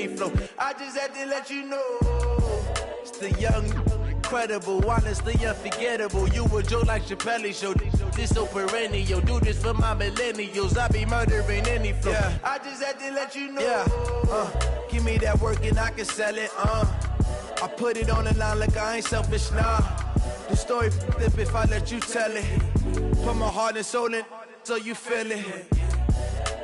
any flow. I just had to let you know. It's the young, incredible, honestly unforgettable. You a Joe like Chappelle show. This so perennial. Do this for my millennials. I be murdering any flow. Yeah. I just had to let you know. Yeah. Give me that work and I can sell it. I put it on the line like I ain't selfish, nah. The story flip if I let you tell it. Put my heart and soul in so you feel it.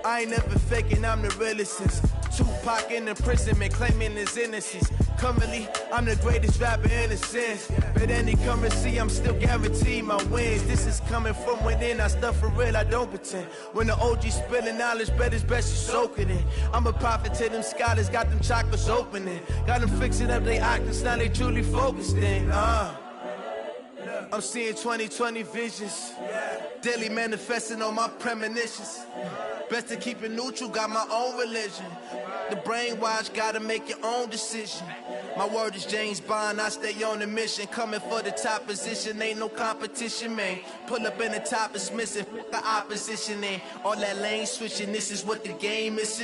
I ain't never faking, I'm the realest since Tupac in imprisonment, claiming his innocence. Currently, I'm the greatest rapper in a sense. But any currency, I'm still guaranteed my wins. This is coming from within, I stuff for real, I don't pretend. When the OG spilling knowledge, bet it's best you soak it in. I'm a prophet to them scholars, got them chakras opening. Got them fixing up their octaves, now they truly focused in. I'm seeing 2020 visions, daily manifesting on my premonitions. Best to keep it neutral, got my own religion. The brainwash, gotta make your own decision. My word is James Bond, I stay on a mission. Coming for the top position, ain't no competition, man. Pull up in the top is missing, the opposition ain't. All that lane switching, this is what the game is.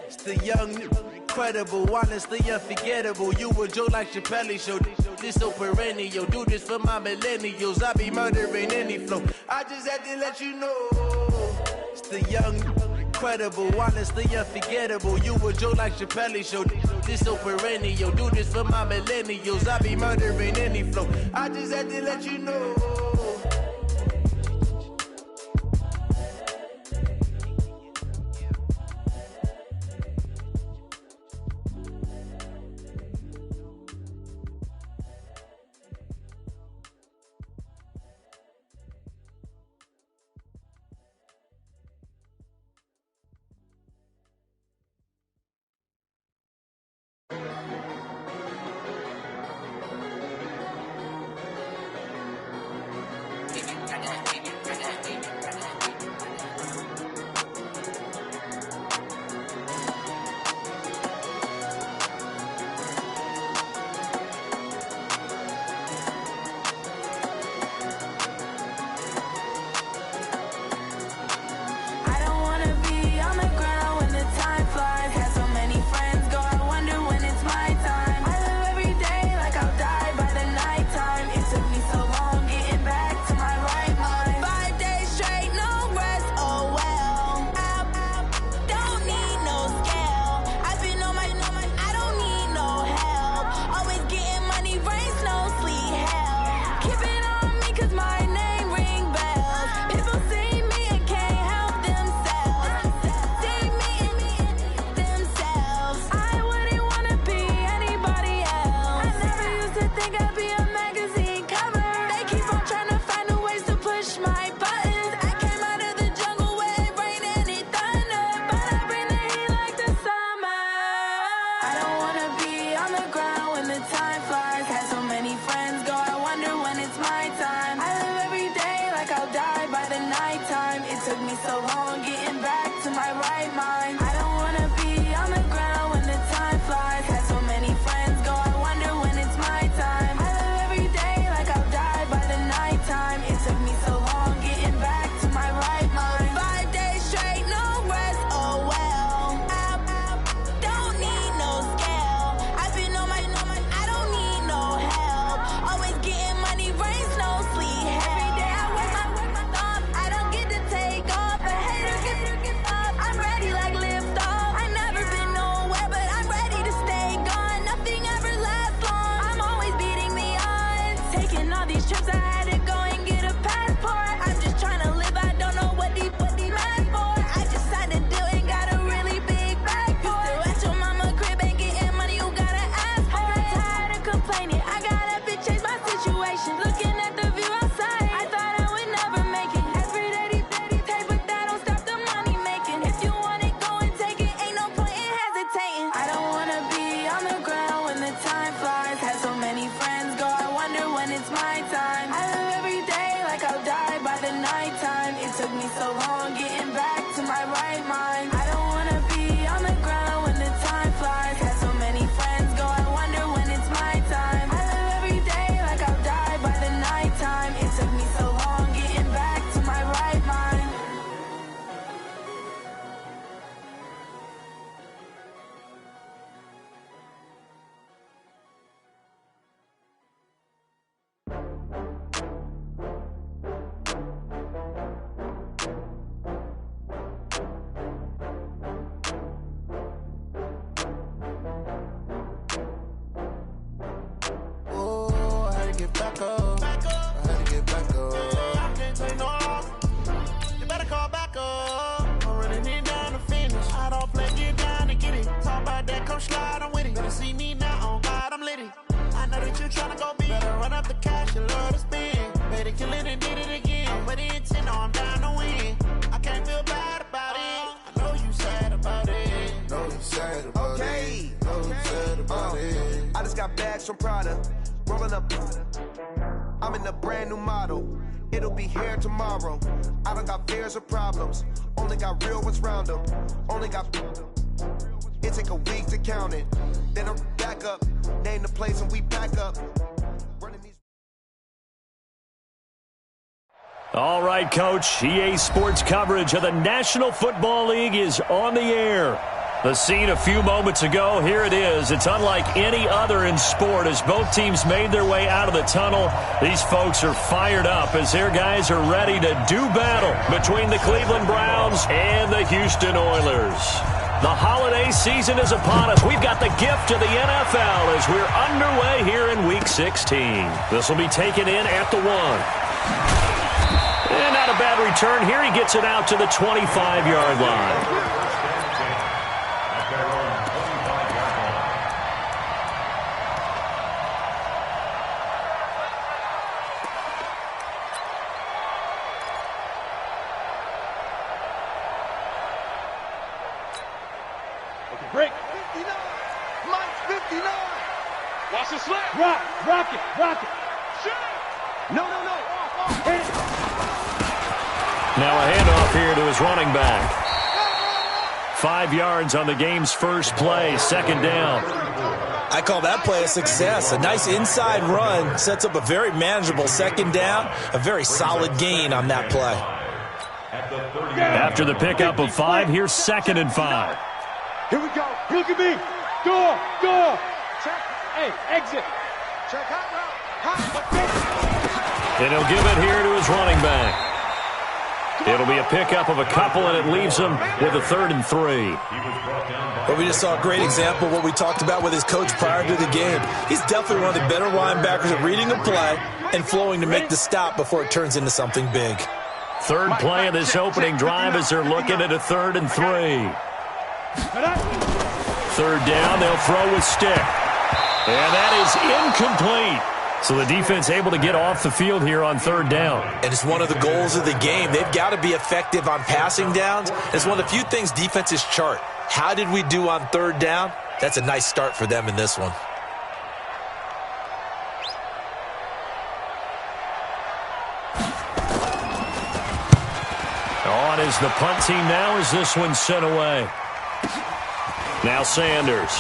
It's the young, incredible, honestly unforgettable. You a Joe like Chappelle show. This so perennial. Do this for my millennials. I be murdering any flow. I just had to let you know. It's the young, incredible, honestly unforgettable. You a Joe like Chappelle show. This so perennial. Do this for my millennials. I be murdering any flow. I just had to let you know. back up. I had to get back up. I can't take no loss. You better call back up. I'm running it down to finish. I don't play, get down to get it. Talk about that, come slide, I'm with it. Better see me now, on God, I'm litty. I know that you tryna go big. Better run up the cash, you love to spend. Better kill it and did it again. I'm with the intent, no, I'm down to win. I can't feel bad about it. I know you sad about it. Know you sad about it. Know you sad about it. I just got bags from Prada. Rolling up. I'm in a brand new model. It'll be here tomorrow. I don't got fears or problems. Only got real ones round them. Only got. It take a week to count it. Then I'm back up. Name the place and we back up. All right, Coach. EA Sports coverage of the National Football League is on the air. The scene a few moments ago, here it is. It's unlike any other in sport as both teams made their way out of the tunnel. These folks are fired up as their guys are ready to do battle between the Cleveland Browns and the Houston Oilers. The holiday season is upon us. We've got the gift of the NFL as we're underway here in Week 16. This will be taken in at the 1. And not a bad return here. He gets it out to the 25-yard line. Break. 59. Mike's 59. Watch the slap. Rock it. Shoot. No. Now a handoff here to his running back. 5 yards on the game's first play, second down. I call that play a success. A nice inside run sets up a very manageable second down, a very solid gain on that play. After the pickup of 5, here's 2nd and 5. Here we go. Look at me. Door. Check. Hey, exit. Check hot route. And he'll give it here to his running back. It'll be a pickup of a couple, and it leaves him with a 3rd and 3. Well, we just saw a great example of what we talked about with his coach prior to the game. He's definitely one of the better linebackers at reading a play and flowing to make the stop before it turns into something big. Third play of this opening drive as they're looking at a 3rd and 3. 3rd down, they'll throw with stick. And that is incomplete. So the defense able to get off the field here on 3rd down. And it's one of the goals of the game. They've got to be effective on passing downs. It's one of the few things defenses chart. How did we do on 3rd down? That's a nice start for them in this one. On is the punt team now as this one's sent away. Now Sanders.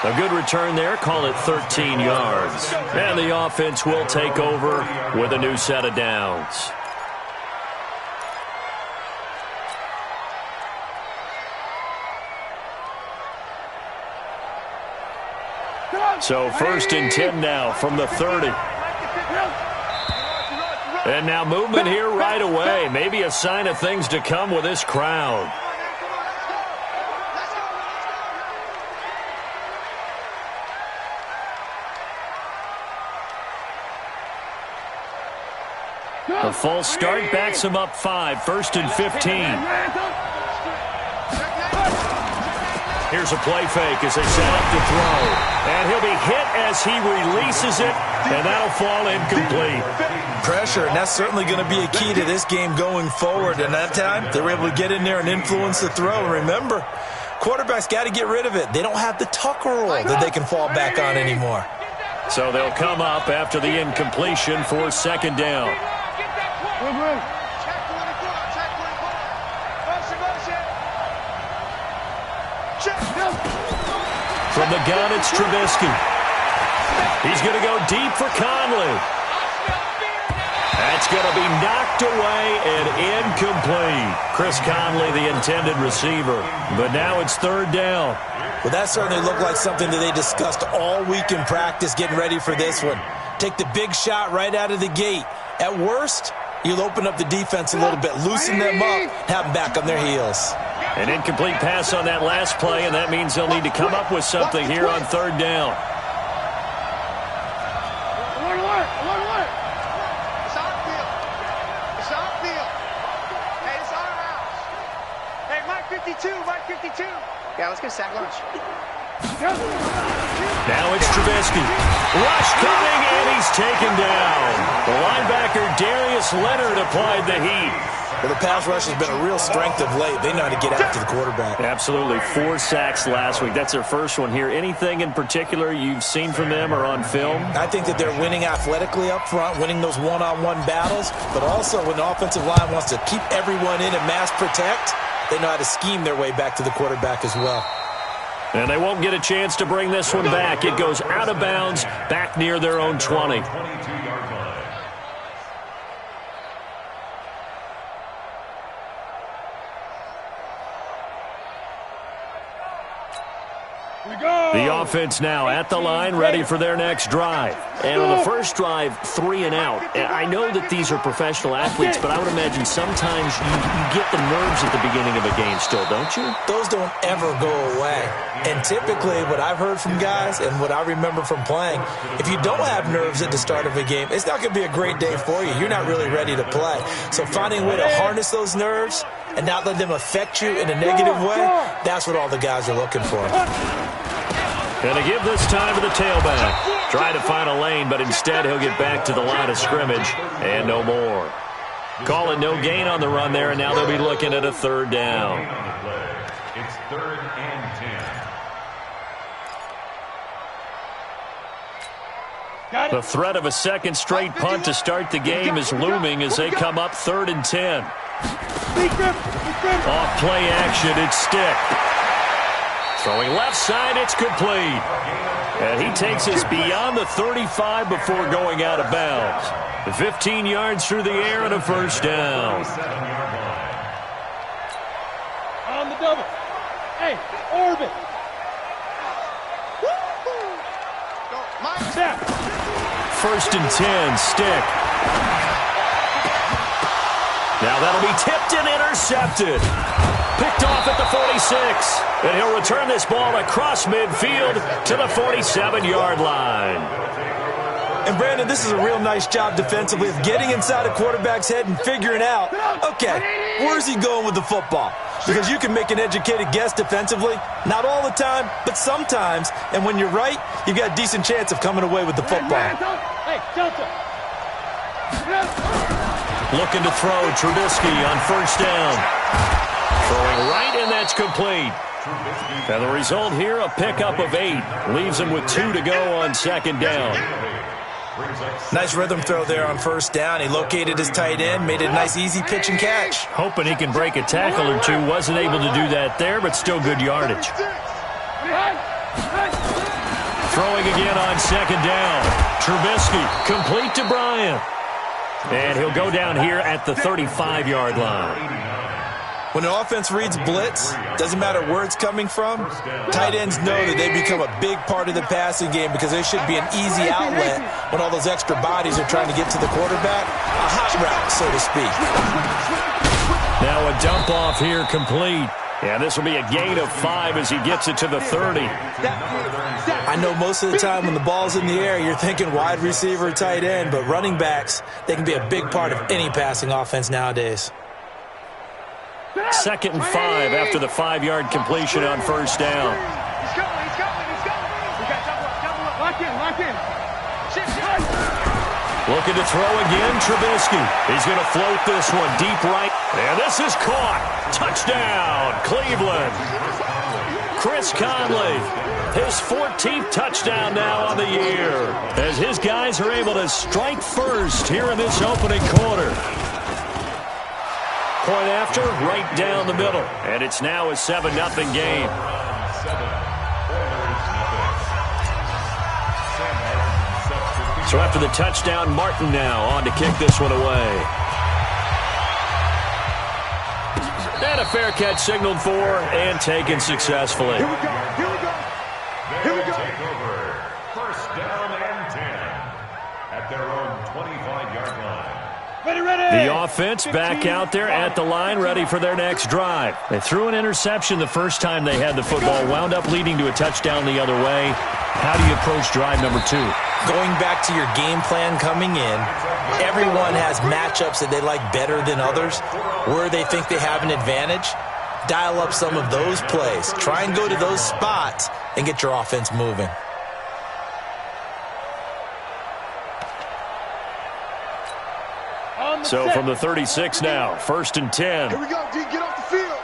A good return there. Call it 13 yards. And the offense will take over with a new set of downs. So 1st and 10 now from the 30. And now movement here right away. Maybe a sign of things to come with this crowd. A false start backs him up 5. 1st and 15. Here's a play fake as they set up to throw. And he'll be hit as he releases it, and that'll fall incomplete. Pressure, and that's certainly going to be a key to this game going forward. And that time, they were able to get in there and influence the throw. And remember, quarterbacks got to get rid of it. They don't have the tuck roll that they can fall back on anymore. So they'll come up after the incompletion for 2nd down. From the gun, it's Trubisky. He's going to go deep for Conley. That's going to be knocked away and incomplete. Chris Conley, the intended receiver. But now it's 3rd down. Well, that certainly looked like something that they discussed all week in practice getting ready for this one. Take the big shot right out of the gate. At worst, you'll open up the defense a little bit, loosen them up, have them back on their heels. An incomplete pass on that last play, and that means they'll need to come up with something here on 3rd down. Yeah, let's go sack lunch. Now it's Trubisky. Rush coming, and he's taken down. The linebacker Darius Leonard applied the heat. Well, the pass rush has been a real strength of late. They know how to get after the quarterback. Absolutely. 4 sacks last week. That's their first one here. Anything in particular you've seen from them or on film? I think that they're winning athletically up front, winning those one-on-one battles, but also when the offensive line wants to keep everyone in and mass protect, they know how to scheme their way back to the quarterback as well. And they won't get a chance to bring this one back. It goes out of bounds, back near their own 20. The offense now at the line, ready for their next drive. And on the first drive, 3 and out. And I know that these are professional athletes, but I would imagine sometimes you get the nerves at the beginning of a game still, don't you? Those don't ever go away. And typically what I've heard from guys and what I remember from playing, if you don't have nerves at the start of a game, it's not going to be a great day for you. You're not really ready to play. So finding a way to harness those nerves and not let them affect you in a negative way, that's what all the guys are looking for. Going to give this time to the tailback. Try to find a lane, but instead he'll get back to the line of scrimmage and no more. Calling no gain on the run there, and now they'll be looking at a 3rd down. It's 3rd and 10. The threat of a second straight punt to start the game is looming as they come up 3rd and 10. Off play action, it's Stick. Throwing left side, it's complete. And he takes us beyond the 35 before going out of bounds. 15 yards through the air and a 1st down. On the double. Hey, orbit. Step. 1st and 10, Stick. Now that'll be tipped and intercepted. Picked off at the 46. And he'll return this ball across midfield to the 47-yard line. And, Brandon, this is a real nice job defensively of getting inside a quarterback's head and figuring out, okay, where's he going with the football? Because you can make an educated guess defensively. Not all the time, but sometimes. And when you're right, you've got a decent chance of coming away with the football. Hey, Delta. Looking to throw, Trubisky on 1st down. Throwing right, and that's complete. And the result here, a pickup of 8. Leaves him with 2 to go on 2nd down. Nice rhythm throw there on 1st down. He located his tight end, made it a nice easy pitch and catch. Hoping he can break a tackle or two. Wasn't able to do that there, but still good yardage. Throwing again on 2nd down. Trubisky, complete to Bryant. And he'll go down here at the 35-yard line. When an offense reads blitz, doesn't matter where it's coming from, tight ends know that they become a big part of the passing game because they should be an easy outlet when all those extra bodies are trying to get to the quarterback. A hot route, so to speak. Now a dump off here complete. Yeah, this will be a gain of 5 as he gets it to the 30. I know most of the time when the ball's in the air, you're thinking wide receiver, tight end, but running backs, they can be a big part of any passing offense nowadays. 2nd and 5 after the 5-yard completion on 1st down. He's going. We got double up. Lock in. Looking to throw again, Trubisky. He's going to float this one deep right. And this is caught. Touchdown, Cleveland. Chris Conley, his 14th touchdown now on the year, as his guys are able to strike first here in this opening quarter. Point after, right down the middle. And it's now a 7-0 game. So after the touchdown, Martin now on to kick this one away. And a fair catch signaled for and taken successfully. Here we go. Take over. 1st down and 10 at their own 25-yard line. The offense back out there at the line, ready for their next drive. They threw an interception the first time they had the football, wound up leading to a touchdown the other way. How do you approach drive number 2? Going back to your game plan coming in, everyone has matchups that they like better than others, where they think they have an advantage. dial up some of those plays. Try and go to those spots and get your offense moving. So from the 36 now, 1st and 10. Here we go, D. Get off the field.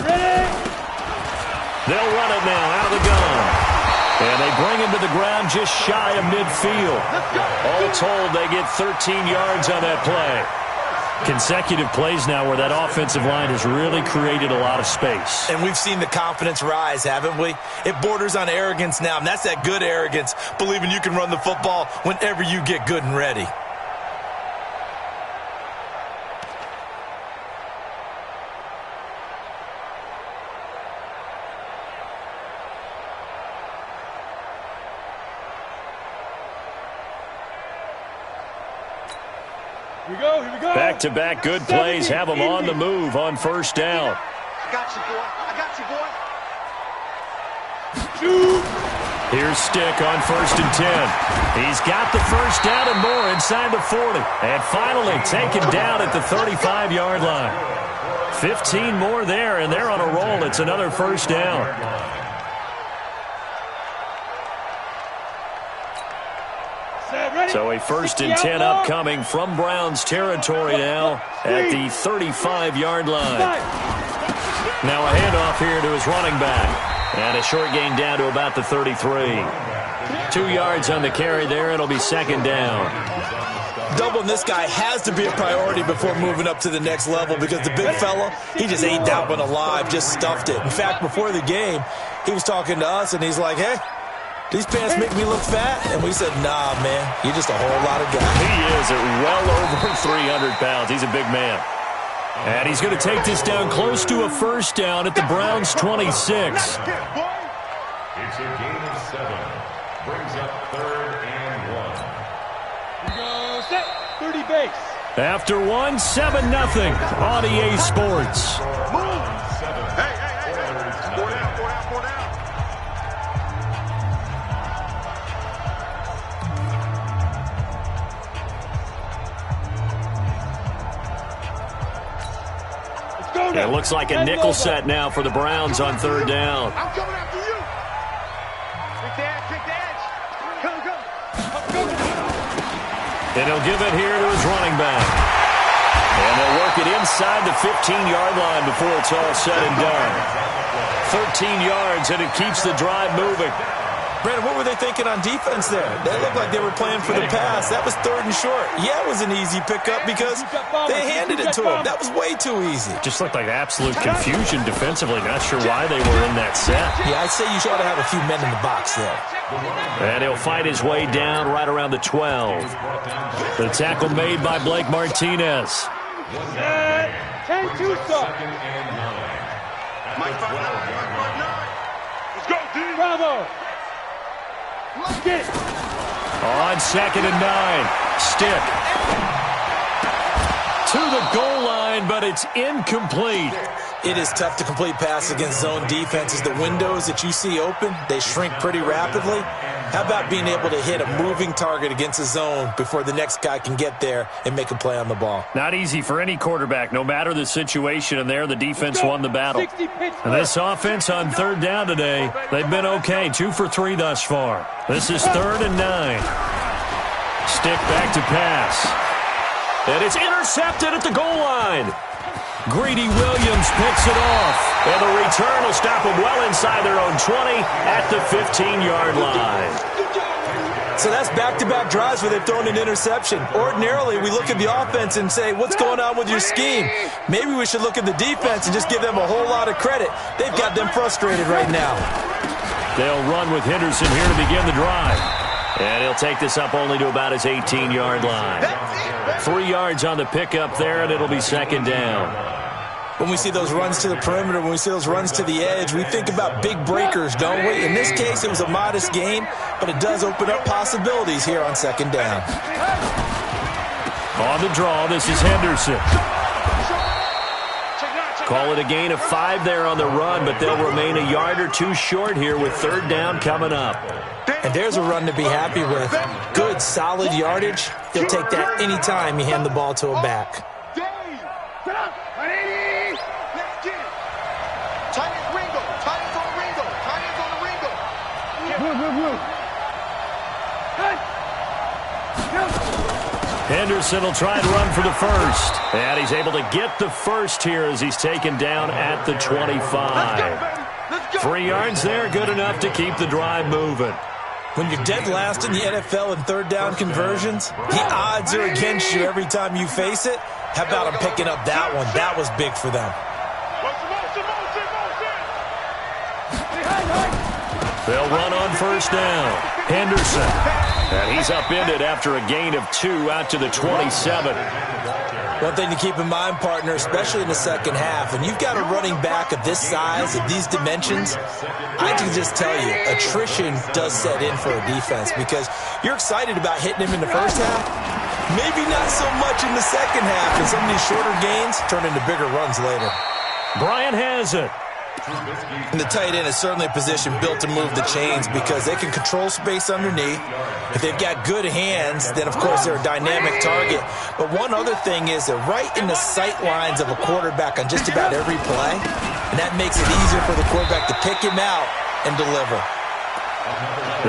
Ready. They'll run it now out of the gun. And they bring him to the ground just shy of midfield. All told, they get 13 yards on that play. Consecutive plays now where that offensive line has really created a lot of space. And we've seen the confidence rise, haven't we? It borders on arrogance now, and that's that good arrogance, believing you can run the football whenever you get good and ready. Here we go. Back-to-back good plays have them on the move on 1st down. I got you, boy. Here's Stick on 1st and 10. He's got the 1st down and more inside the 40. And finally taken down at the 35-yard line. 15 more there, and they're on a roll. It's another 1st down. So a 1st and 10 upcoming from Browns territory now at the 35-yard line. Now a handoff here to his running back. And a short gain down to about the 33. 2 yards on the carry there. It'll be 2nd down. Doubling this guy has to be a priority before moving up to the next level because the big fella, he just ate that one alive, just stuffed it. In fact, before the game, he was talking to us, and he's like, hey, these pants make me look fat? And we said, nah, man, you're just a whole lot of guy. He is at well over 300 pounds. He's a big man. And he's going to take this down close to a 1st down at the Browns' 26. It's a gain of 7. Brings up 3rd and 1. Here we go, set. 30 base. After 1, 7-0 on EA Sports. Hey. 4 down. It looks like a nickel set now for the Browns on 3rd down. I'm coming after you. Kick the edge. Go. And he'll give it here to his running back. And they'll work it inside the 15-yard line before it's all said and done. 13 yards, and it keeps the drive moving. Brandon, what were they thinking on defense there? They looked like they were playing for the pass. That was 3rd and short. Yeah, it was an easy pickup because they handed it to him. That was way too easy. Just looked like absolute confusion defensively. Not sure why they were in that set. Yeah, I'd say you ought to have a few men in the box there. And he'll fight his way down right around the 12. The tackle made by Blake Martinez. 10-2 stop. Let's go, D. Bravo. Get it. On 2nd and 9. Stick. To the goal line, but it's incomplete. It is tough to complete passes against zone defenses. The windows that you see open, they shrink pretty rapidly. How about being able to hit a moving target against a zone before the next guy can get there and make a play on the ball? Not easy for any quarterback, no matter the situation, and there the defense won the battle. And this offense on 3rd down today, they've been okay, 2 for 3 thus far. This is 3rd and 9. Stick back to pass. And it's intercepted at the goal line. Greedy Williams picks it off. And the return will stop them well inside their own 20 at the 15-yard line. So that's back-to-back drives where they've thrown an interception. Ordinarily, we look at the offense and say, what's going on with your scheme? Maybe we should look at the defense and just give them a whole lot of credit. They've got them frustrated right now. They'll run with Henderson here to begin the drive. And he'll take this up only to about his 18-yard line. 3 yards on the pickup there, and it'll be 2nd down. When we see those runs to the perimeter, when we see those runs to the edge, we think about big breakers, don't we? In this case, it was a modest gain, but it does open up possibilities here on 2nd down. On the draw, this is Henderson. Call it a gain of 5 there on the run, but they'll remain a yard or 2 short here with 3rd down coming up. And there's a run to be happy with. Good, solid yardage. You'll take that any time you hand the ball to a back. Henderson will try and run for the first. And he's able to get the first here as he's taken down at the 25. 3 yards there, good enough to keep the drive moving. When you're dead last in the NFL in third down conversions, the odds are against you every time you face it. How about him picking up that one? That was big for them. They'll run on first down. Henderson. And he's upended after a gain of 2 out to the 27. One thing to keep in mind, partner, especially in the second half, when you've got a running back of this size, of these dimensions, I can just tell you, attrition does set in for a defense because you're excited about hitting him in the first half. Maybe not so much in the second half, and some of these shorter gains turn into bigger runs later. Bryant has it. And the tight end is certainly a position built to move the chains because they can control space underneath. If they've got good hands, then, of course, they're a dynamic target. But one other thing is they're right in the sight lines of a quarterback on just about every play, and that makes it easier for the quarterback to pick him out and deliver.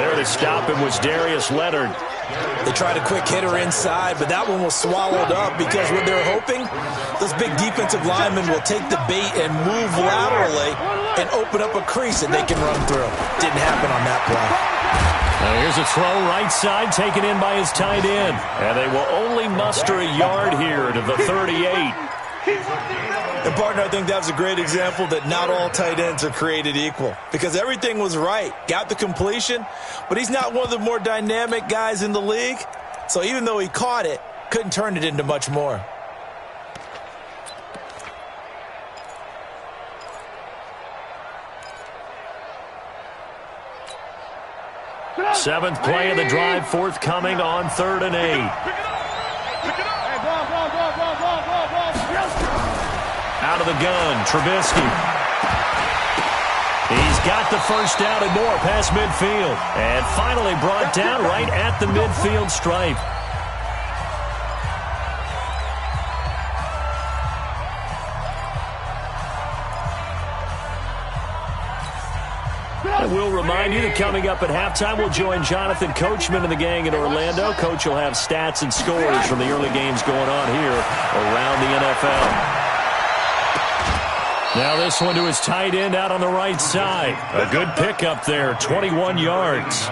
There to stop him was Darius Leonard. They tried a quick hitter inside, but that one was swallowed up because what they're hoping, those big defensive linemen will take the bait and move laterally and open up a crease that they can run through. Didn't happen on that play. Now here's a throw right side taken in by his tight end. And they will only muster a yard here to the 38. And, partner, I think that was a great example that not all tight ends are created equal because everything was right. Got the completion, but he's not one of the more dynamic guys in the league. So even though he caught it, couldn't turn it into much more. Seventh play of the drive forthcoming on 3rd and 8. Out of the gun, Trubisky. He's got the first down and more past midfield. And finally brought down right at the midfield stripe. I will remind you that coming up at halftime, we'll join Jonathan Coachman and the gang in Orlando. Coach will have stats and scores from the early games going on here around the NFL. Now this one to his tight end out on the right side. A good pickup there, 21 yards.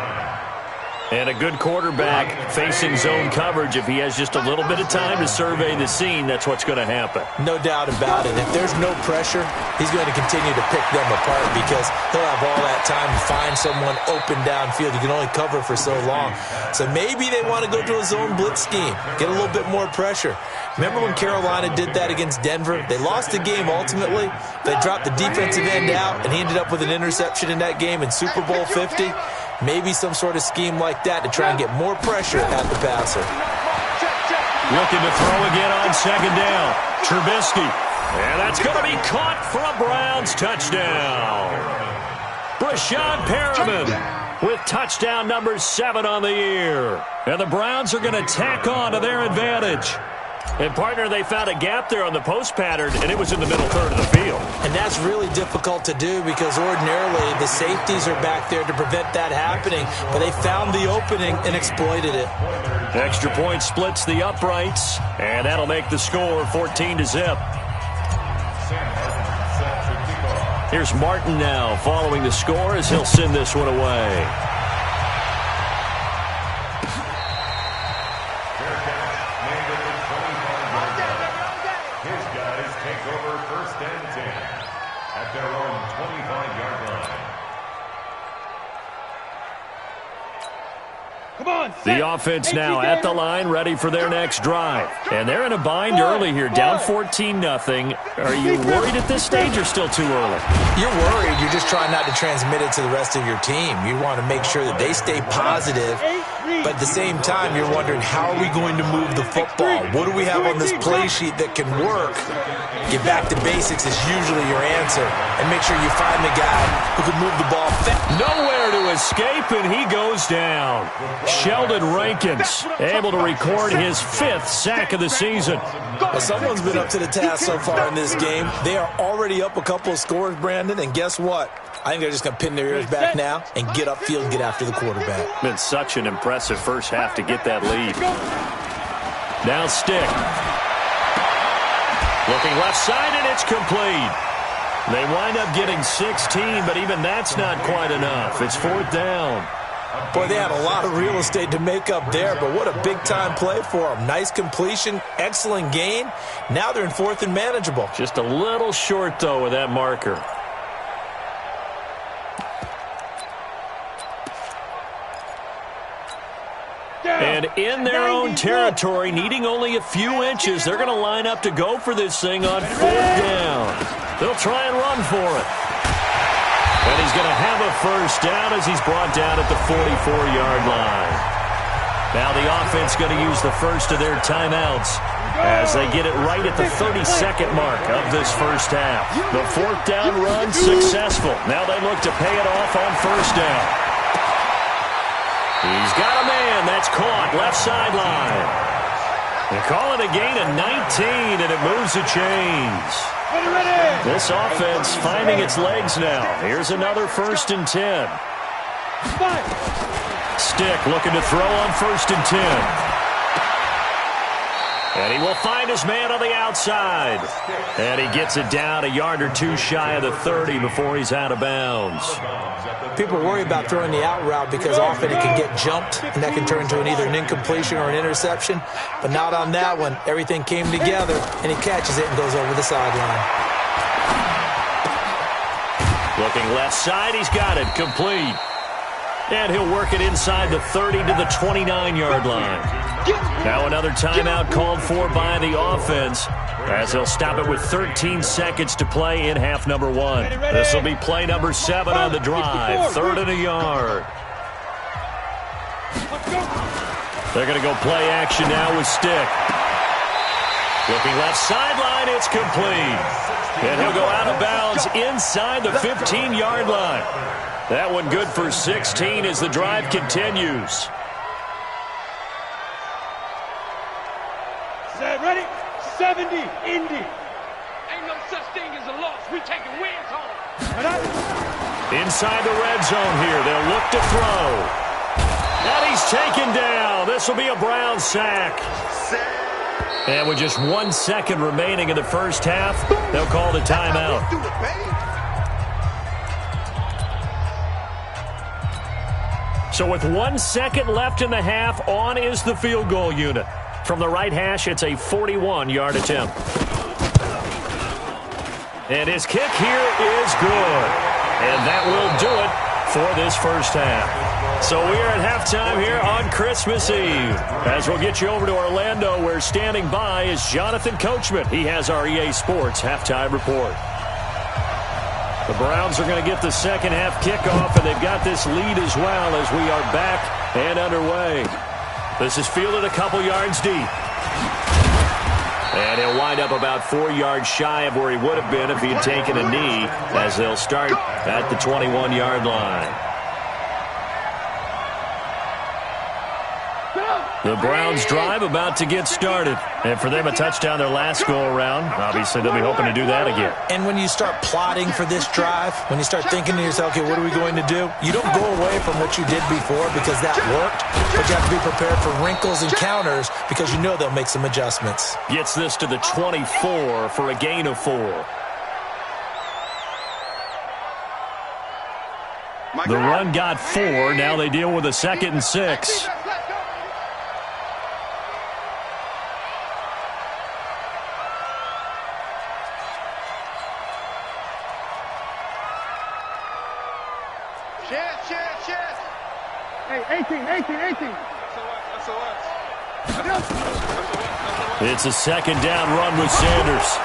And a good quarterback facing zone coverage. If he has just a little bit of time to survey the scene, that's what's going to happen. No doubt about it. If there's no pressure, he's going to continue to pick them apart because he'll have all that time to find someone open downfield. You can only cover for so long. So maybe they want to go to a zone blitz scheme, get a little bit more pressure. Remember when Carolina did that against Denver? They lost the game ultimately. They dropped the defensive end out, and he ended up with an interception in that game in Super Bowl 50. Maybe some sort of scheme like that to try and get more pressure at the passer. Looking to throw again on 2nd down. Trubisky. And that's going to be caught for a Browns touchdown. Brashad Perriman with touchdown number 7 on the year. And the Browns are going to tack on to their advantage. And, partner, they found a gap there on the post pattern, and it was in the middle third of the field. And that's really difficult to do because ordinarily the safeties are back there to prevent that happening. But they found the opening and exploited it. Extra point splits the uprights, and that'll make the score 14-0. Here's Martin now following the score as he'll send this one away. The offense now at the line, ready for their next drive. And they're in a bind early here, down 14-0. Are you worried at this stage or still too early? You're worried. You're just trying not to transmit it to the rest of your team. You want to make sure that they stay positive. But at the same time, you're wondering, how are we going to move the football? What do we have on this play sheet that can work? Get back to basics is usually your answer. And make sure you find the guy who can move the ball fast. Nowhere to escape, and he goes down. Sheldon Rankins able to record his 5th sack of the season. Well, someone's been up to the task so far in this game. They are already up a couple of scores, Brandon, and guess what? I think they're just going to pin their ears back now and get upfield and get after the quarterback. Been such an impressive first half to get that lead. Now Stick. Looking left side, and it's complete. They wind up getting 16, but even that's not quite enough. It's 4th down. Boy, they had a lot of real estate to make up there, but what a big-time play for them. Nice completion, excellent gain. Now they're in 4th and manageable. Just a little short, though, with that marker. And in their own territory, needing only a few inches, they're going to line up to go for this thing on 4th down. They'll try and run for it. And he's going to have a first down as he's brought down at the 44-yard line. Now the offense going to use the first of their timeouts as they get it right at the 32nd mark of this first half. The 4th down run successful. Now they look to pay it off on first down. He's got a man. That's caught left sideline. They call it a gain of 19, and it moves the chains. This offense finding its legs now. Here's another 1st and 10. Stick looking to throw on 1st and 10. And he will find his man on the outside. And he gets it down a yard or two shy of the 30 before he's out of bounds. People worry about throwing the out route because often it can get jumped, and that can turn into either an incompletion or an interception. But not on that one. Everything came together, and he catches it and goes over the sideline. Looking left side, he's got it. Complete. And he'll work it inside the 30 to the 29-yard line. Now another timeout called for by the offense as they'll stop it with 13 seconds to play in half number 1. This will be play number 7 on the drive. 3rd and a yard. They're going to go play action now with Stick. Looking left sideline, it's complete. And he'll go out of bounds inside the 15-yard line. That one good for 16 as the drive continues. Ready? 70, Indy. Ain't no such thing as a loss. We taking wins home. Inside the red zone here. They'll look to throw. And he's taken down. This will be a Brown sack. And with just 1 second remaining in the first half, they'll call the timeout. So with 1 second left in the half, on is the field goal unit. From the right hash, it's a 41-yard attempt. And his kick here is good. And that will do it for this first half. So we are at halftime here on Christmas Eve. As we'll get you over to Orlando, where standing by is Jonathan Coachman. He has our EA Sports halftime report. The Browns are going to get the second half kickoff, and they've got this lead as well as we are back and underway. This is fielded a couple yards deep. And he'll wind up about 4 yards shy of where he would have been if he had taken a knee, as they'll start at the 21-yard line. The Browns drive about to get started. And for them, a touchdown their last go-around. Obviously, they'll be hoping to do that again. And when you start plotting for this drive, when you start thinking to yourself, okay, what are we going to do? You don't go away from what you did before because that worked, but you have to be prepared for wrinkles and counters because you know they'll make some adjustments. Gets this to the 24 for a gain of 4. The run got 4. Now they deal with a 2nd and 6. Hey, 18. It's a 2nd down run with Sanders.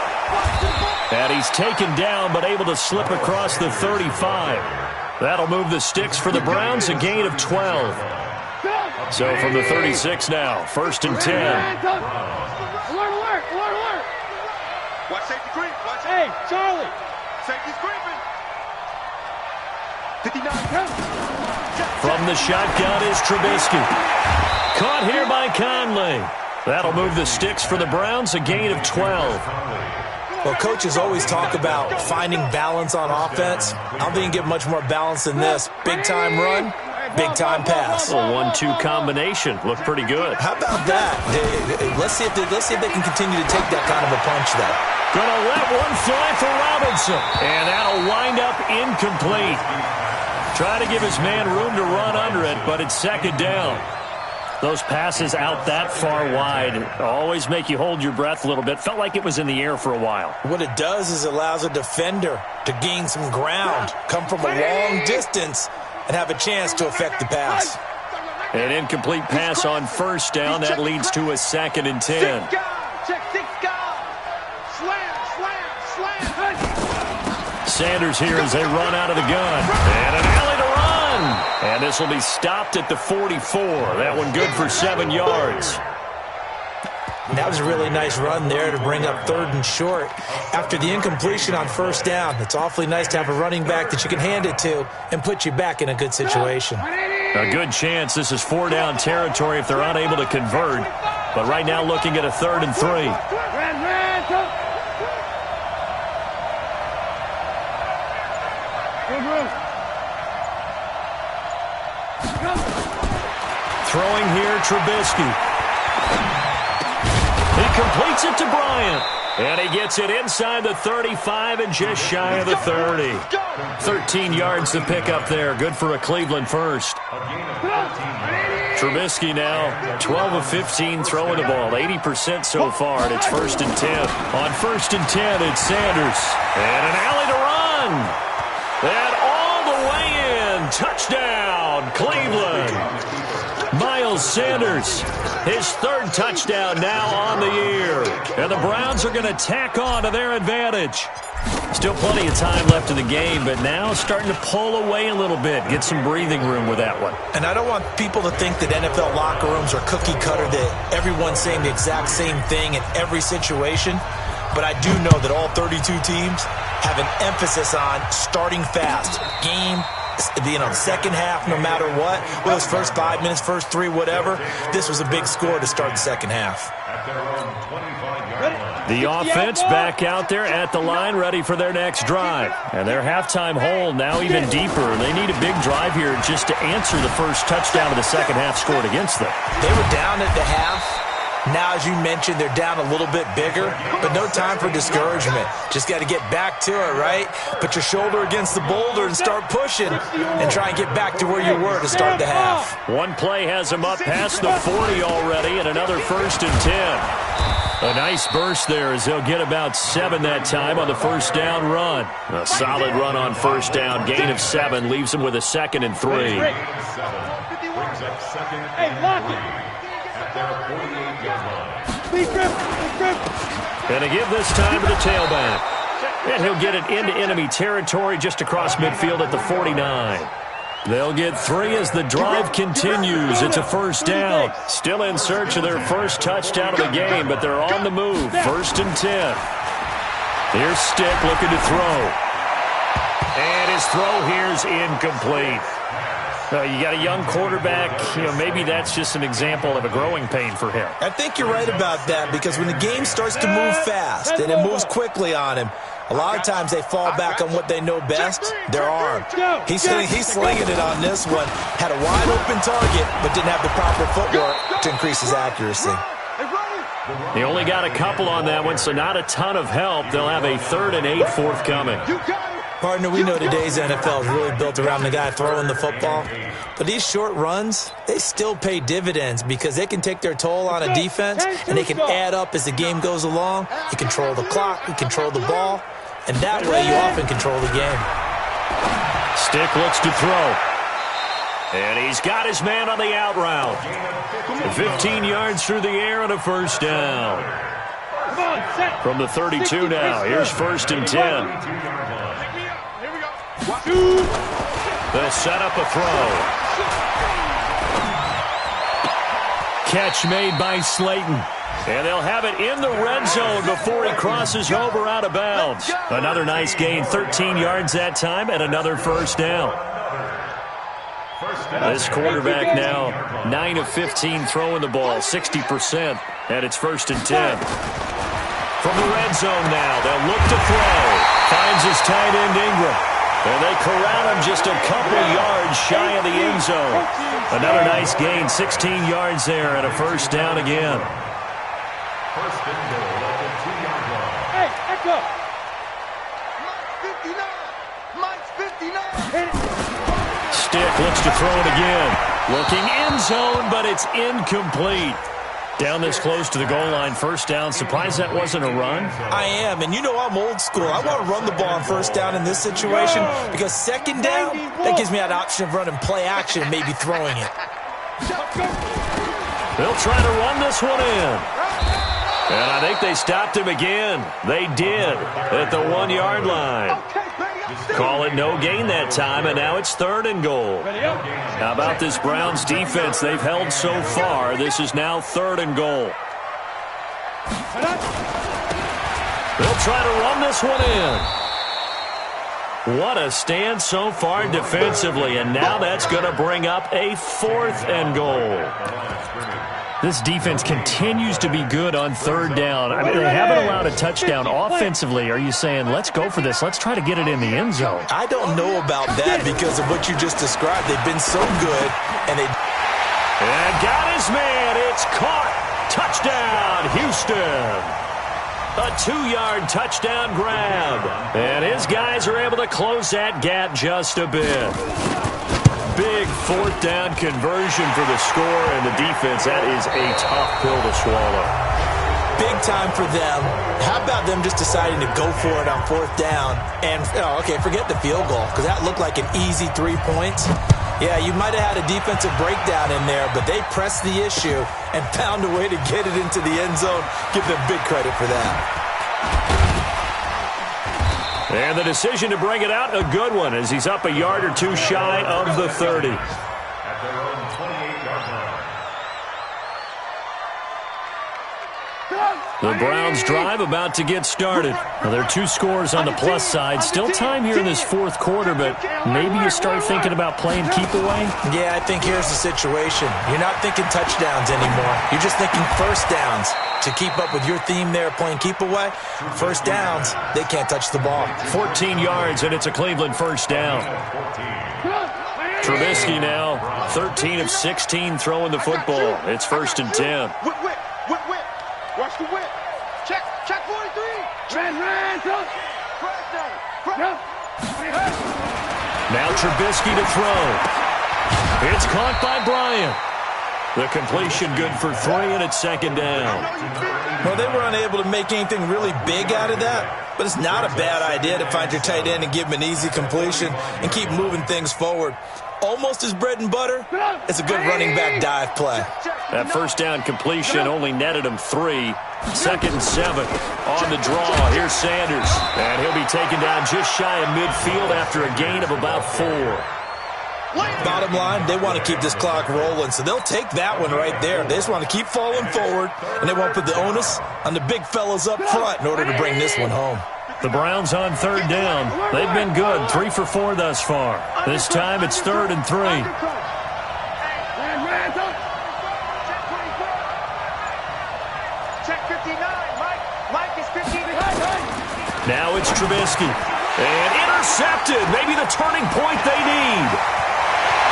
And he's taken down but able to slip across the 35. That'll move the sticks for the Browns, a gain of 12. So from the 36 now, 1st and 10. Alert. Watch safety creep. Watch Hey, Charlie. safety's creeping. 59. From the shotgun is Trubisky. Caught here by Conley. That'll move the sticks for the Browns, a gain of 12. Well, coaches always talk about finding balance on offense. I don't think you can get much more balance than this. Big-time run, Big-time pass. A 1-2 combination. Looked pretty good. How about that? Let's see if they can continue to take that kind of a punch there. Gonna let one fly for Robinson. And that'll wind up incomplete. Trying to give his man room to run under it, but it's second down. Those passes out that far wide always make you hold your breath a little bit. Felt like it was in the air for a while. What it does is it allows a defender to gain some ground, come from a long distance, and have a chance to affect the pass. An incomplete pass on first down. That leads to a 2nd and 10. Sanders here as they run out of the gun. And an alley to run. And this will be stopped at the 44. That one good for 7 yards. That was a really nice run there to bring up 3rd and short. After the incompletion on first down, it's awfully nice to have a running back that you can hand it to and put you back in a good situation. A good chance this is 4-down territory if they're unable to convert. But right now looking at a 3rd and 3. Throwing here, Trubisky. He completes it to Bryant. And he gets it inside the 35 and just shy of the 30. 13 yards to pick up there. Good for a Cleveland first. Trubisky now 12 of 15 throwing the ball. 80% so far, and it's 1st and 10. On 1st and 10, it's Sanders. And an alley to run. And all the way in. Touchdown, Cleveland. Miles Sanders, his 3rd touchdown now on the year. And the Browns are going to tack on to their advantage. Still plenty of time left in the game, but now starting to pull away a little bit. Get some breathing room with that one. And I don't want people to think that NFL locker rooms are cookie cutter, that everyone's saying the exact same thing in every situation. But I do know that all 32 teams have an emphasis on starting fast. Second half, no matter what. Well, those first 5 minutes, first 3, whatever. This was a big score to start the second half. The offense back out there at the line, ready for their next drive. And their halftime hole now even deeper. They need a big drive here just to answer the first touchdown of the second half scored against them. They were down at the half. Now, as you mentioned, they're down a little bit bigger, but no time for discouragement. Just got to get back to it, right? Put your shoulder against the boulder and start pushing and try and get back to where you were to start the half. One play has them up past the 40 already, and another 1st and 10. A nice burst there as they'll get about 7 that time on the first down run. A solid run on first down. Gain of 7 leaves them with a 2nd and 3. Hey, lock it. And they give this time to the tailback. And he'll get it into enemy territory just across midfield at the 49. They'll get 3 as the drive continues. It's a first down. Still in search of their first touchdown of the game, but they're on the move. 1st and 10. Here's Stick looking to throw. And his throw here's incomplete. You got a young quarterback, maybe that's just an example of a growing pain for him. I think you're right about that, because when the game starts to move fast and it moves quickly on him, a lot of times they fall back on what they know best, their arm. He's slinging it on this one. Had a wide open target, but didn't have the proper footwork to increase his accuracy. He only got a couple on that one, so not a ton of help. They'll have a 3rd and 8 forthcoming. Partner, we know today's NFL is really built around the guy throwing the football. But these short runs, they still pay dividends because they can take their toll on a defense and they can add up as the game goes along. You control the clock, you control the ball, and that way you often control the game. Stick looks to throw. And he's got his man on the out route. 15 yards through the air and a first down. From the 32 now, here's 1st and 10. They'll set up a throw. Catch made by Slayton. And they'll have it in the red zone before he crosses over out of bounds. Another nice gain, 13 yards that time, and another first down. This quarterback now 9 of 15 throwing the ball, 60%, and it's 1st and 10. From the red zone now, they'll look to throw. Finds his tight end Ingram. And they corral him just a couple yards shy of the end zone. Another nice gain, 16 yards there, and a first down again. First and goal at the 2-yard line. Hey, echo. Mike's 59. Stick looks to throw it again. Looking end zone, but it's incomplete. Down this close to the goal line, first down. Surprised that wasn't a run? I am, and you know I'm old school. I want to run the ball on first down in this situation because second down, that gives me that option of running play action and maybe throwing it. They'll try to run this one in. And I think they stopped him again. They did at the 1-yard line. Call it no gain that time, and now it's 3rd and goal. How about this Browns defense they've held so far? This is now 3rd and goal. They'll try to run this one in. What a stand so far defensively, and now that's going to bring up a 4th and goal. This defense continues to be good on 3rd down. I mean, they haven't allowed a touchdown offensively. Are you saying, let's go for this, let's try to get it in the end zone? I don't know about that because of what you just described. They've been so good, and And got his man. It's caught. Touchdown, Houston. A 2-yard touchdown grab. And his guys are able to close that gap just a bit. Big 4th down conversion for the score, and the defense, that is a tough pill to swallow. big time for them. How about them just deciding to go for it on 4th down? And, okay, forget the field goal, because that looked like an easy 3 points. Yeah, you might have had a defensive breakdown in there, but they pressed the issue and found a way to get it into the end zone. Give them big credit for that. And the decision to bring it out, a good one, as he's up a yard or two shy of the 30. At their own 28-yard line. The Browns drive about to get started. Now, there are 2 scores on the plus side. Still time here in this 4th quarter, but maybe you start thinking about playing keep away? Yeah, I think here's the situation. You're not thinking touchdowns anymore. You're just thinking first downs. To keep up with your theme there, playing keep away, first downs, they can't touch the ball. 14 yards, and it's a Cleveland first down. Trubisky now, 13 of 16 throwing the football. It's 1st and 10. Whip. Watch the whip. Check 43. Ran. Now Trubisky to throw. It's caught by Bryant. The completion good for 3, and it's 2nd down. Well, they were unable to make anything really big out of that, but it's not a bad idea to find your tight end and give him an easy completion and keep moving things forward. Almost his bread and butter. It's a good running back dive play. That first down completion only netted him 3. 2nd and 7 on the draw. Here's Sanders, and he'll be taken down just shy of midfield after a gain of about 4. Bottom line, they want to keep this clock rolling, so they'll take that one right there. They just want to keep falling forward, and they won't put the onus on the big fellas up front in order to bring this one home. The Browns on 3rd down. They've been good, 3 for 4 thus far. This time it's 3rd and 3. Check 59. Mike is 15. Now it's Trubisky. And intercepted. Maybe the turning point they need.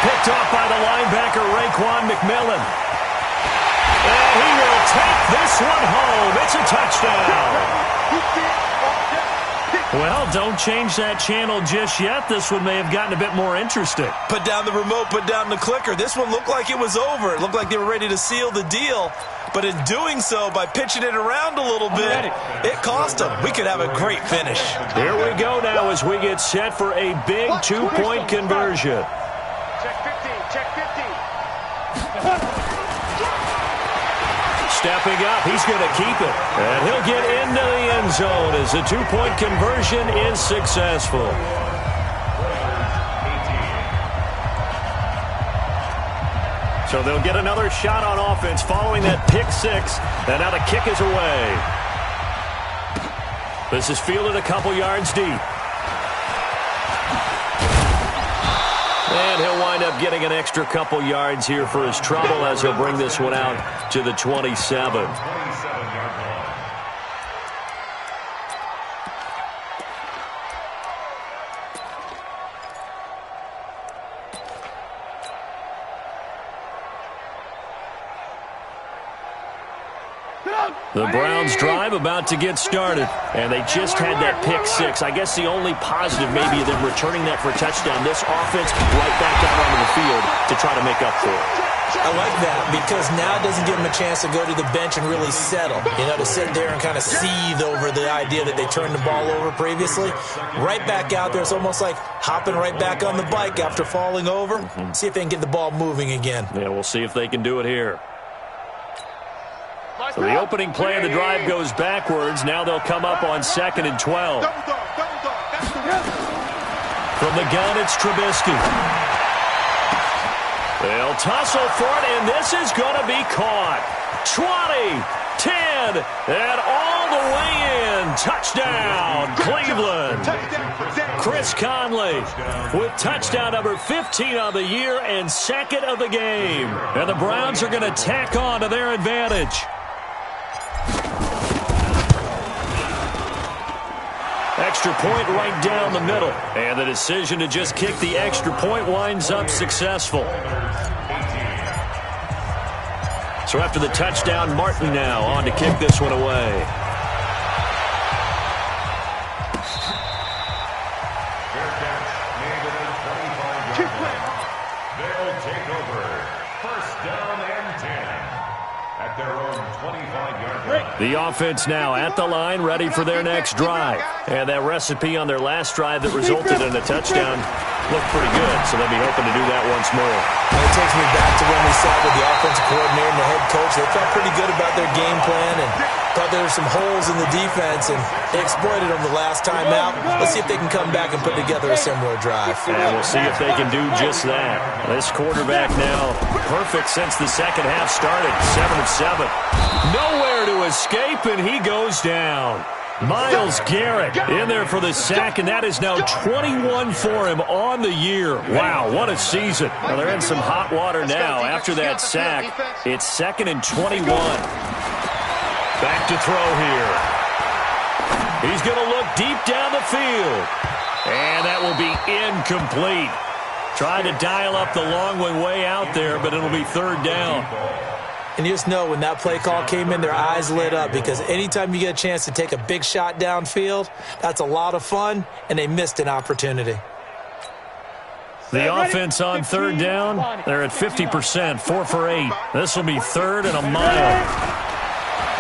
Picked off by the linebacker, Raekwon McMillan. And he will take this one home. It's a touchdown. Well, don't change that channel just yet. This one may have gotten a bit more interesting. Put down the remote, put down the clicker. This one looked like it was over. It looked like they were ready to seal the deal. But in doing so, by pitching it around a little bit, it cost them. We could have a great finish. Here we go now as we get set for a big 2-point conversion. Check 50. Stepping up, he's going to keep it. And he'll get into the end zone as the 2-point conversion is successful. So they'll get another shot on offense following that pick 6. And now the kick is away. This is fielded a couple yards deep. And he'll wind up getting an extra couple yards here for his trouble as he'll bring this one out to the 27. The Browns drive about to get started, and they just had that pick six. I guess the only positive maybe of them returning that for a touchdown. This offense right back out onto the field to try to make up for it. I like that because now it doesn't give them a chance to go to the bench and really settle. To sit there and kind of seethe over the idea that they turned the ball over previously. Right back out there. It's almost like hopping right back on the bike after falling over. See if they can get the ball moving again. Yeah, we'll see if they can do it here. So the opening play of the drive goes backwards. Now they'll come up on 2nd and 12. From the gun, it's Trubisky. They'll tussle for it, and this is going to be caught. 20, 10, and all the way in. Touchdown, Cleveland. Chris Conley with touchdown number 15 of the year and 2nd of the game. And the Browns are going to tack on to their advantage. Extra point right down the middle. And the decision to just kick the extra point winds up successful. So after the touchdown, Martin now on to kick this one away. They'll take over. First down and 10 at their own 25-yard line. The offense now at the line, ready for their next drive. And that recipe on their last drive that resulted in a touchdown looked pretty good, so they'll be hoping to do that once more. And it takes me back to when we sat with the offensive coordinator and the head coach. They felt pretty good about their game plan and thought there were some holes in the defense, and they exploited them the last time out. Let's see if they can come back and put together a similar drive. And we'll see if they can do just that. This quarterback now perfect since the second half started, 7 of 7. Nowhere to escape, and he goes down. Myles Garrett in there for the sack, and that is now 21 for him on the year. Wow, what a season. Well, they're in some hot water now after that sack. It's 2nd and 21. Back to throw here. He's going to look deep down the field. And that will be incomplete. Trying to dial up the long one way out there, but it'll be 3rd down. And you just know when that play call came in, their eyes lit up because anytime you get a chance to take a big shot downfield, that's a lot of fun, and they missed an opportunity. The offense on 3rd down, they're at 50%, 4 for 8. This will be 3rd and a mile.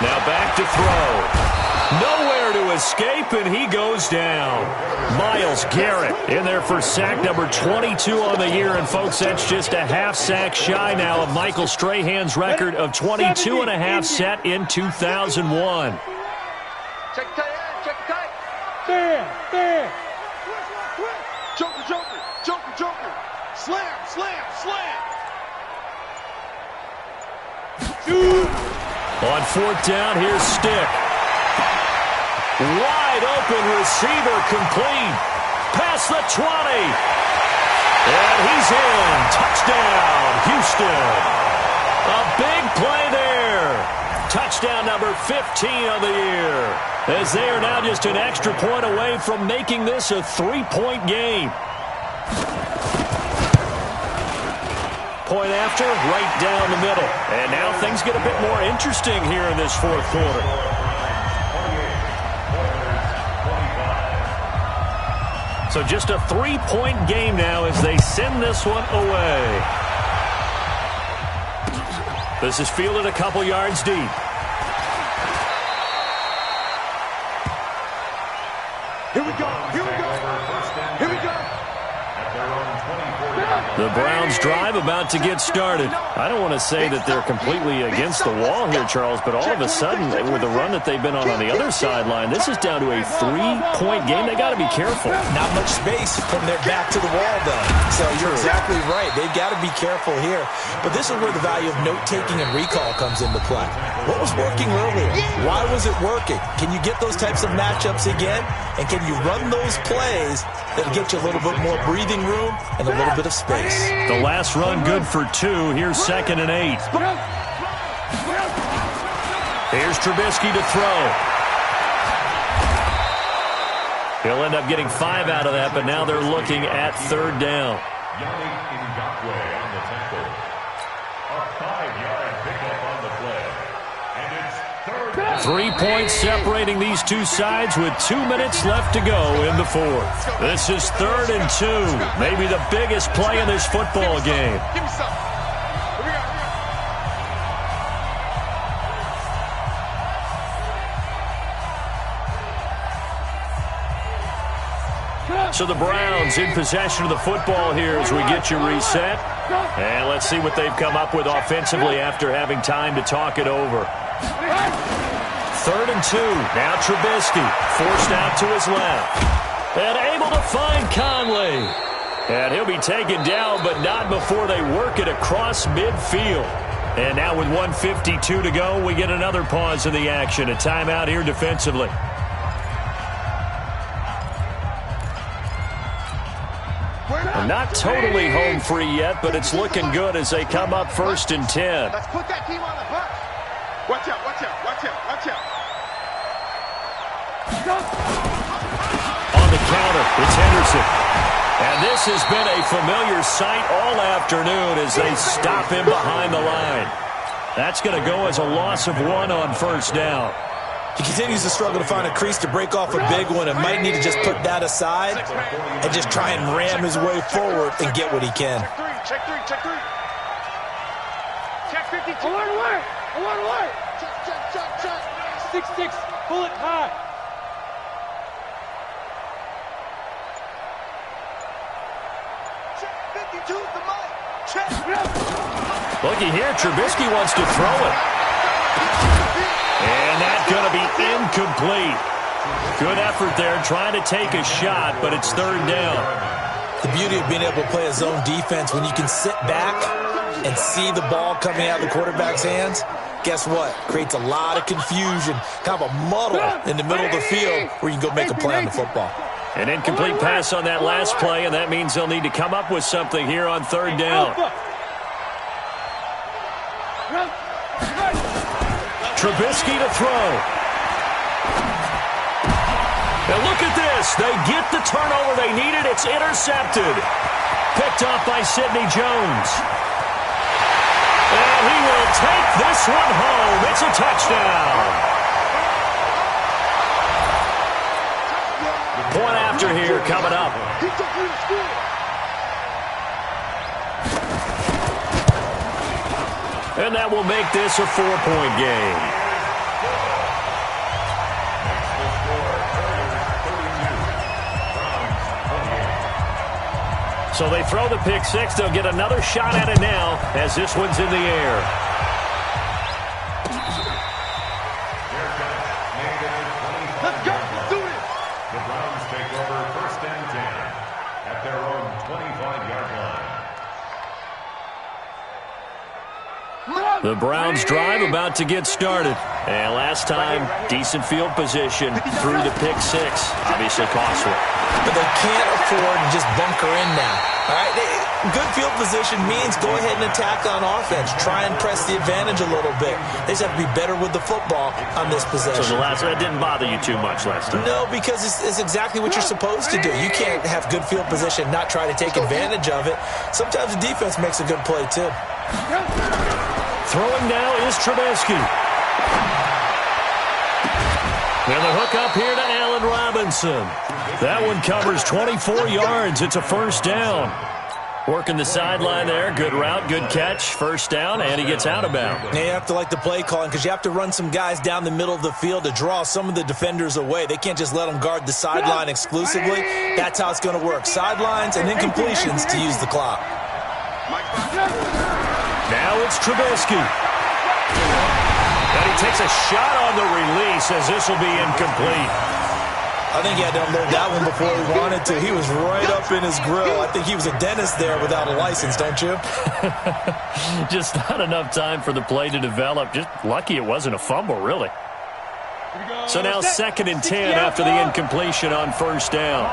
Now back to throw. Nowhere to escape, and he goes down. Myles Garrett in there for sack number 22 on the year. And, folks, that's just a half sack shy now of Michael Strahan's record of 22 and a half set in 2001. Check tight. There. Joker. Slam. On 4th down, here's Stick. Wide open receiver complete. Past the 20. And he's in. Touchdown, Houston. A big play there. Touchdown number 15 of the year. As they are now just an extra point away from making this a 3-point game. Point after, right down the middle. And now things get a bit more interesting here in this 4th quarter. So just a 3-point game now as they send this one away. This is fielded a couple yards deep. Here we go. The Browns drive about to get started. I don't want to say that they're completely against the wall here, Charles, but all of a sudden, with the run that they've been on the other sideline, this is down to a 3-point game. They got to be careful. Not much space from their back to the wall, though. So you're exactly right. They've got to be careful here. But this is where the value of note-taking and recall comes into play. What was working earlier? Why was it working? Can you get those types of matchups again? And can you run those plays that'll get you a little bit more breathing room and a little bit of space? The last run good for 2. Here's 2nd and 8. Here's Trubisky to throw. He'll end up getting 5 out of that, but now they're looking at 3rd down. Ngakwe on the tackle. A 5-yard pickup on the play. And it's 3 points separating these two sides with 2 minutes left to go in the fourth. This is 3rd and 2, maybe the biggest play in this football game. Give me some. So the Browns in possession of the football here as we get you reset. And let's see what they've come up with offensively after having time to talk it over. 3rd and 2. Now Trubisky forced out to his left. And able to find Conley. And he'll be taken down, but not before they work it across midfield. And now with 1:52 to go, we get another pause in the action. A timeout here defensively. Not totally home free yet, but it's looking good as they come up 1st and 10. Let's put that team on the bus. Watch out, watch out, watch out, watch out. On the counter, it's Henderson. And this has been a familiar sight all afternoon as they stop him behind the line. That's going to go as a loss of 1 on 1st down. He continues to struggle to find a crease to break off a big one and might need to just put that aside and just try and ram his way forward and get what he can. Check three, check 52. Alert, alert, alert, alert. Check. 6-6, bullet high. Check 52, the mic. Check. Looky here, Trubisky wants to throw it. And that's going to be incomplete. Good effort there trying to take a shot, but it's 3rd down. The beauty of being able to play a zone defense when you can sit back and see the ball coming out of the quarterback's hands, guess what? Creates a lot of confusion, kind of a muddle in the middle of the field where you can go make a play on the football. An incomplete pass on that last play, and that means they'll need to come up with something here on 3rd down. Trubisky to throw. Now look at this. They get the turnover they needed. It's intercepted. Picked off by Sidney Jones. And he will take this one home. It's a touchdown. Point after here coming up. And that will make this a 4-point game. So they throw the pick six. They'll get another shot at it now as this one's in the air. Let's go. Let's do it. The Browns take over 1st and 10 at their own 25-yard line. The Browns drive about to get started. And last time, decent field position through the pick six. Obviously costly. But they can't afford to just bunker in now. All right, good field position means go ahead and attack on offense. Try and press the advantage a little bit. They just have to be better with the football on this possession. So that didn't bother you too much last time? No, because it's exactly what you're supposed to do. You can't have good field position, not try to take advantage of it. Sometimes the defense makes a good play, too. Throwing now is Trubisky. And the hook up here to Allen Robinson. That one covers 24 yards. It's a 1st down. Working the sideline there. Good route, good catch. 1st down, and he gets out of bounds. Now you have to like the play calling because you have to run some guys down the middle of the field to draw some of the defenders away. They can't just let them guard the sideline exclusively. That's how it's going to work. Sidelines and incompletions to use the clock. Now it's Trubisky. And he takes a shot on the release as this will be incomplete. I think he had to unload that one before he wanted to. He was right up in his grill. I think he was a dentist there without a license, don't you? Just not enough time for the play to develop. Just lucky it wasn't a fumble, really. So now 2nd and 10 after the incompletion on 1st down.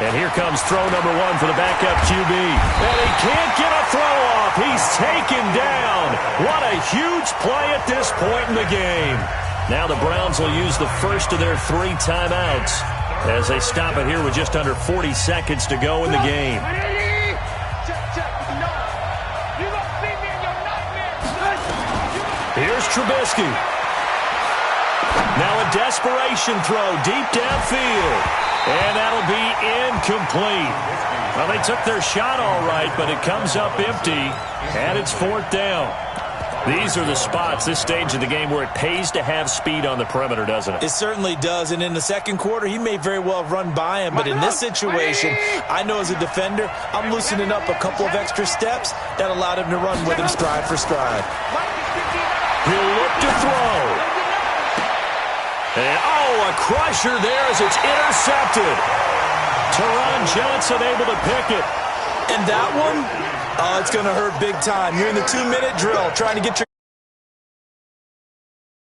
And here comes throw number 1 for the backup QB. And he can't get a throw off. He's taken down. What a huge play at this point in the game. Now the Browns will use the first of their 3 timeouts as they stop it here with just under 40 seconds to go in the game. Trubisky. Now a desperation throw deep downfield. And that'll be incomplete. Well, they took their shot all right, but it comes up empty, and it's 4th down. These are the spots, this stage of the game, where it pays to have speed on the perimeter, doesn't it? It certainly does, and in the second quarter, he may very well have run by him, but in this situation, I know as a defender, I'm loosening up a couple of extra steps that allowed him to run with him stride for stride. He'll look to throw. And, a crusher there as it's intercepted. Teron Johnson able to pick it. And that one, it's going to hurt big time. You're in the 2-minute drill trying to get your